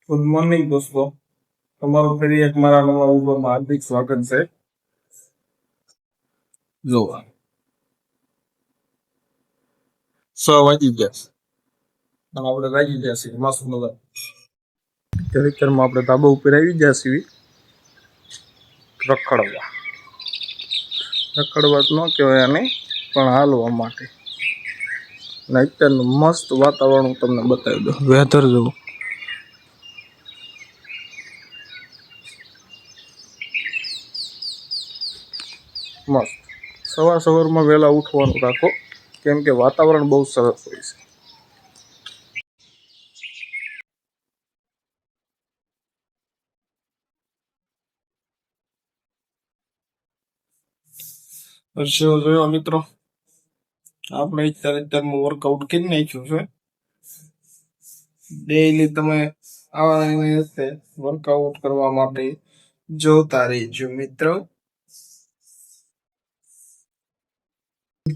Good morning દોસ્તો, તમારું ફરી એક મારા નવા ઉભામાં હાર્દિક સ્વાગત છે. જો 6 વાગી ગયા છે અને આપણે લાગી ગયા છીએ મસ્ત મજા. ખેતરમાં આપણે ધાબા ઉપર આવી ગયા છીએ રખડવા. રખડવા ન કહેવાય આને, પણ હાલવા માટે. અને અત્યારનું મસ્ત વાતાવરણ હું તમને બતાવી દઉં. વેધર જુઓ, મસ્ત. સવારમાં વહેલા ઉઠવાનું રાખો, કેમ કે વાતાવરણ બહુ સરસ હોય છે. પરસેવો જોયો મિત્રો, આપણે અત્યારમાં વર્કઆઉટ કરી નાખ્યું છે. ડેઈલી તમે આવા રીતે વર્કઆઉટ કરવા માટે જોતા રહેજો મિત્રો.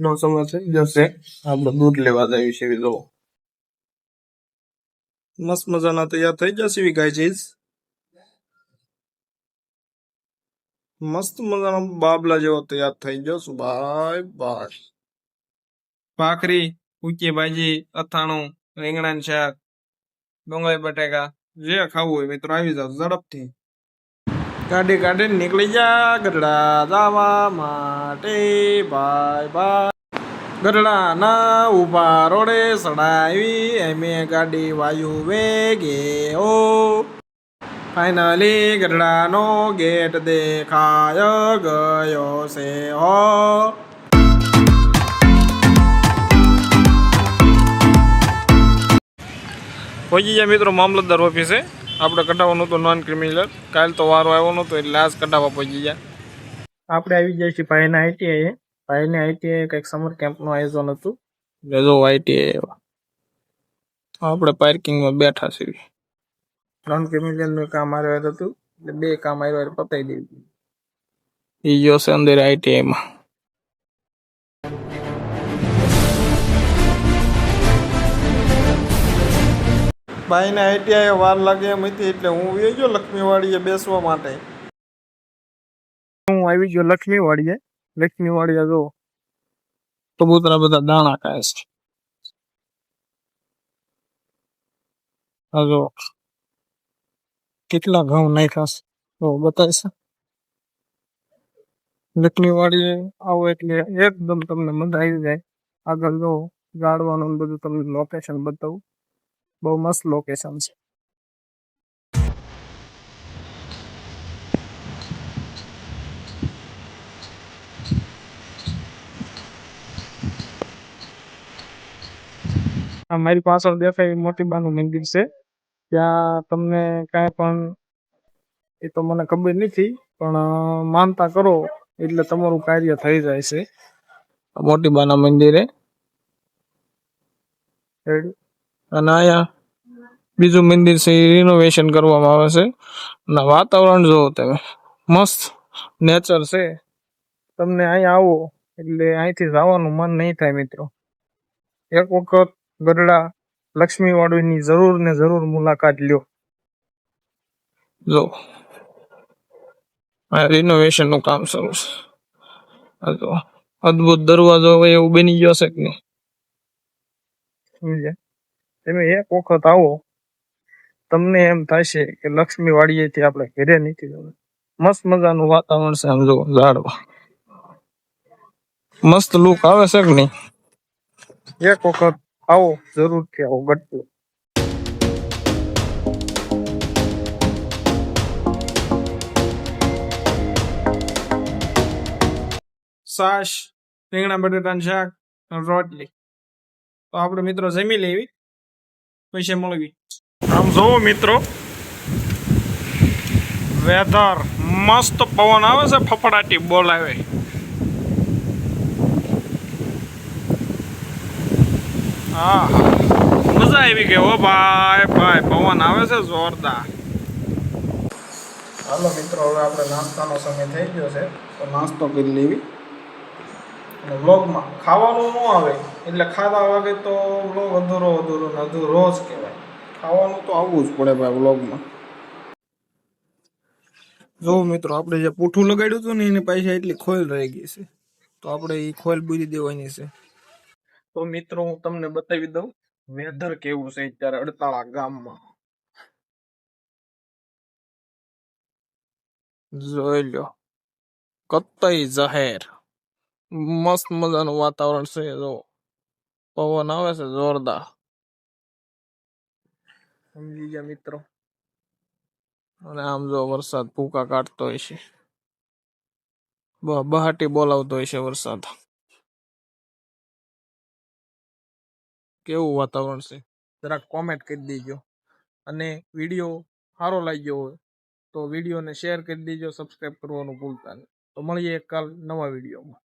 નો સમય થઈ જશે, આપણે દૂધ લેવા જઈએ છીએ. જો મસ્ત મજાના તૈયાર થઈ જશે ગાઈઝ. મસ્ત મજાના બાબલા જેવો તૈયાર થઈ જશું ભાઈ ભાઈ. ભાખરી, ઉકી ભાજી, અથાણું, રીંગણાનું શાક, ડુંગળી બટાકા, જે ખાવું હોય મિત્રો આવી જાવ ઝડપથી. ગાડી કાઢીને નીકળી જા ગઢડા જવા માટે ભાઈ ભાઈ. ગઢડા ના ઉભા રોડે સડાવી એમે ગાડી વાયુ વેગે ઓ. ફાઇનલી ગઢડાનો ગેટ દેખાય ગયો છે હો. પહોંચી જાય મિત્રો મામલતદાર ઓફિસે. આપણે કઢાવવાનું હતું નોન ક્રિમિનલ. કાલ તો વારો આવ્યો નહોતો એટલે આજ કઢાવવા પહોંચી જાય. આપણે આવી જાય છીએ ભાઈના આઈટીઆઈ. ભાઈની આઈટીઆઈ કંઈક સમર કેમ્પનું આયોજન હતું. જો આઈટીઆઈ આપણે પાર્કિંગમાં બેઠા છીએ. નોન ક્રિમિનલનું કામ આવ્યું હતું એટલે 2 કામ આવ્યા પતાવી દેવું. એ ગયો છે અંદર આઈટીઆઈમાં. ભાઈને આઈટીઆઈ વાર લાગે એમ હતી એટલે હું આવી ગયો લક્ષ્મીવાડીએ બેસવા માટે. હું આવી ગયો લક્ષ્મીવાડીએ. લક્ષ્મીવાડીએ જો કબૂતરા બધા દાણા ખાય છે. જો કેટલા ઘઉં નાખ્યા છે તો બતાવે છે. લક્ષ્મીવાડીએ આવો એટલે એકદમ તમને મજા આવી જાય. આગળ જો ગાડવાનું બધું તમને લોકેશન બતાવું. બહુ મસ્ત લોકેશન છે. મારી પાછળ દેખાય મોટી બાનું મંદિર છે. ત્યાં તમને કાંઈ પણ, એ તો મને ખબર નથી, પણ માનતા કરો એટલે તમારું કાર્ય થઈ જાય છે. મોટી બાના મંદિરે અને અહીંયા બીજું મંદિર છે, રિનોવેશન કરવામાં આવે છે. અને વાતાવરણ જોવો તમે, મસ્ત નેચર છે. તમને અહીંયા આવો એટલે અહીંથી જવાનું મન નહીં થાય મિત્રો. એક વખત ગઢડા લક્ષ્મીવાડીની જરૂર ને જરૂર મુલાકાત લ્યો. જો રિનોવેશન નું કામ શરૂ છે. તો અદભુત દરવાજો હોય એવું બની ગયો છે કે નહીં સમજ્યા. તમે એક વખત આવો તમને એમ થશે કે લક્ષ્મીવાડીએથી આપણે ઘરે નથી જવું. મસ્ત મજાનું વાતાવરણ છે. આમ જો ઝાડવા મસ્ત લુક આવે છે કે નહીં. એક વખત આવો, જરૂરથી આવો ગઢડા. છાશ, રીંગણા બટાટાનું શાક, રોટલી. તો આપણે મિત્રો જમી લેવી પછી મળવી. આમ જોવો મિત્રો, વેધર મસ્ત, પવન આવે છે, ફફડાટી બોલાવે. હા મજા આવી ગઈ હો ભાઈ ભાઈ, પવન આવે છે જોરદાર. હાલો મિત્રો, હવે આપણે નાસ્તાનો સમય થઈ ગયો છે તો નાસ્તો કરી લેવી. અને વ્લોગમાં ખાવાનું ન આવે એટલે ખાધા વાગે તો વ્લોગ અધૂરો જ કહેવાય. ખાવાનું તો આવવું જ પડે ભાઈ વ્લોગમાં. જો મિત્રો આપણે જે પૂઠું લગાડ્યું હતું ને એની પાછળ એટલી ખોલ રહી ગઈ છે, તો આપણે એ ખોલ બૂરી દેવાની છે. તો મિત્રો હું તમને બતાવી દઉં વેધર કેવું છે અત્યારે અડતાળા ગામમાં. જોઈ લો, કતઈ જાહેર મસ્ત મજાનું વાતાવરણ છે. જો પવન આવે છે જોરદાર, સમજી ગયા મિત્રો. અને આમ જો વરસાદ ભૂકા કાઢતો હોય છે, બહાટી બોલાવતો હોય છે વરસાદ. કેવું વાતાવરણ છે જરાક કોમેન્ટ કરી દેજો. અને વિડીયો સારો લાગ્યો હોય તો વિડીયોને શેર કરી દેજો, સબસ્ક્રાઇબ કરવાનું ભૂલતા નહીં. તો મળીએ કાલ નવા વિડીયોમાં.